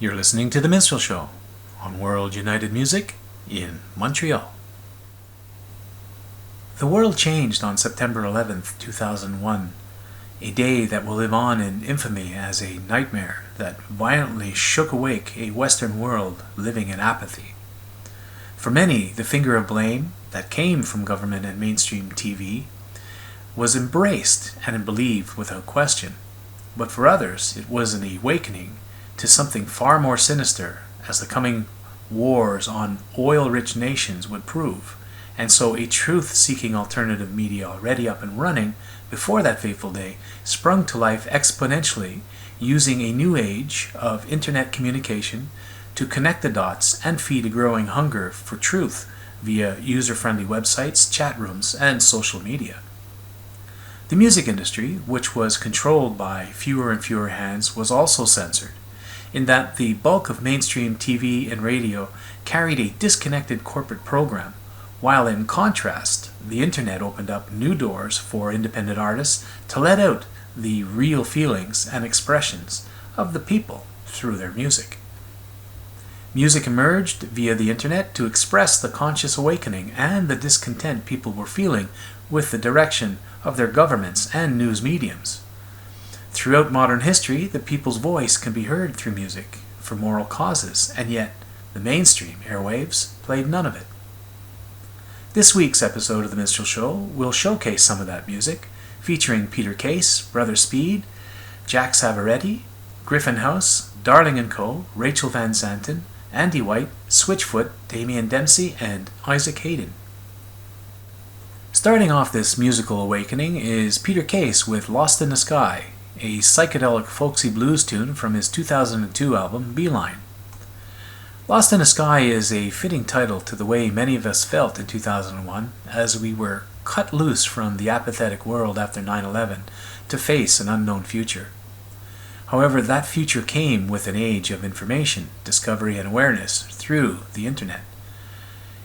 You're listening to The Minstral Show on World United Music in Montreal. The world changed on September 11th, 2001, a day that will live on in infamy as a nightmare that violently shook awake a Western world living in apathy. For many, the finger of blame that came from government and mainstream TV was embraced and believed without question. But for others, it was an awakening to something far more sinister, as the coming wars on oil-rich nations would prove. And so a truth-seeking alternative media already up and running before that fateful day sprung to life exponentially, using a new age of internet communication to connect the dots and feed a growing hunger for truth via user-friendly websites, chat rooms, and social media. The music industry, which was controlled by fewer and fewer hands, was also censored, in that the bulk of mainstream TV and radio carried a disconnected corporate program, while in contrast, the internet opened up new doors for independent artists to let out the real feelings and expressions of the people through their music. Music emerged via the internet to express the conscious awakening and the discontent people were feeling with the direction of their governments and news mediums. Throughout modern history, the people's voice can be heard through music for moral causes, and yet the mainstream airwaves played none of it. This week's episode of The Minstral Show will showcase some of that music, featuring Peter Case, Brother Speed, Jack Savoretti, Griffin House, Darling & Co., Rachel Van Zanten, Andy White, Switchfoot, Damien Dempsey, and Isaac Hayden. Starting off this musical awakening is Peter Case with Lost in the Sky, a psychedelic folksy blues tune from his 2002 album Beeline. Lost in the Sky is a fitting title to the way many of us felt in 2001 as we were cut loose from the apathetic world after 9/11 to face an unknown future. However, that future came with an age of information, discovery, and awareness through the internet.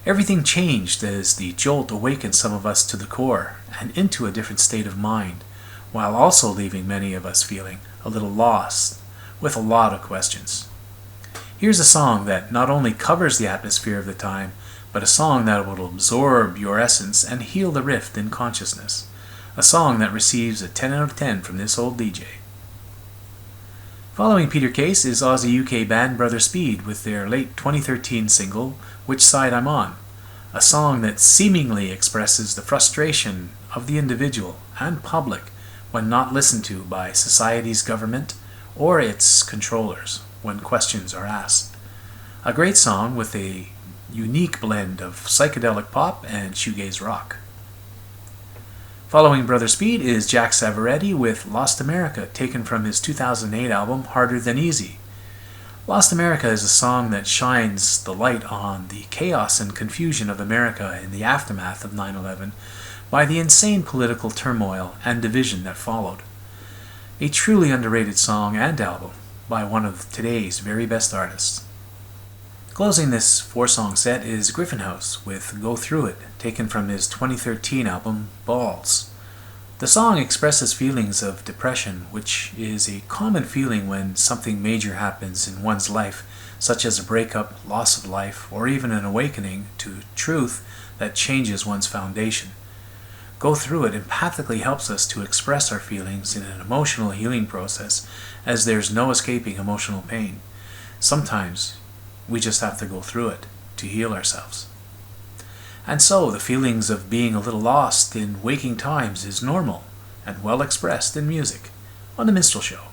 Everything changed as the jolt awakened some of us to the core and into a different state of mind, while also leaving many of us feeling a little lost with a lot of questions. Here's a song that not only covers the atmosphere of the time, but a song that will absorb your essence and heal the rift in consciousness. A song that receives a 10 out of 10 from this old DJ. Following Peter Case is Aussie UK band Brother Speed with their late 2013 single, Which Side I'm On, a song that seemingly expresses the frustration of the individual and public when not listened to by society's government or its controllers when questions are asked. A great song with a unique blend of psychedelic pop and shoegaze rock. Following Brother Speed is Jack Savoretti with Lost America, taken from his 2008 album Harder Than Easy. Lost America is a song that shines the light on the chaos and confusion of America in the aftermath of 9/11 by the insane political turmoil and division that followed. A truly underrated song and album by one of today's very best artists. Closing this 4-song set is Griffin House with Go Through It, taken from his 2013 album Balls. The song expresses feelings of depression, which is a common feeling when something major happens in one's life, such as a breakup, loss of life, or even an awakening to truth that changes one's foundation. Go Through It empathically helps us to express our feelings in an emotional healing process, as there's no escaping emotional pain. Sometimes we just have to go through it to heal ourselves. And so the feelings of being a little lost in waking times is normal and well expressed in music on The Minstrel Show.